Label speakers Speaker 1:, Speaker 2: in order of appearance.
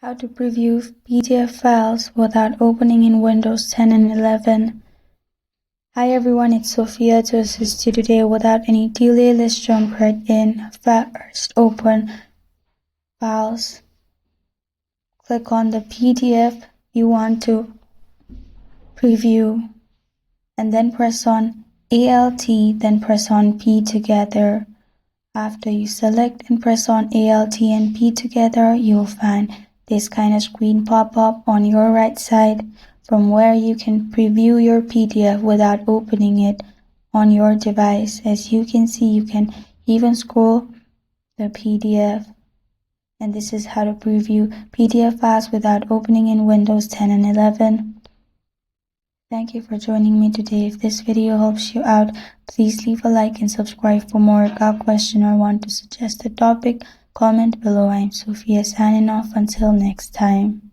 Speaker 1: How to preview PDF files without opening in Windows 10 and 11. Hi everyone, it's Sophia to assist you today. Without any delay, let's jump right in. First, open Files. Click on the PDF you want to preview and then press on Alt, then press on P together. After you select and press on Alt and P together, you'll find this kind of screen pop up on your right side from where you can preview your PDF without opening it on your device. As you can see, you can even scroll the PDF. And this is how to preview PDF files without opening in Windows 10 and 11. Thank you for joining me today. If this video helps you out, please leave a like and subscribe for more. Got a question or want to suggest a topic? Comment below. I'm Sophia signing off. Until next time.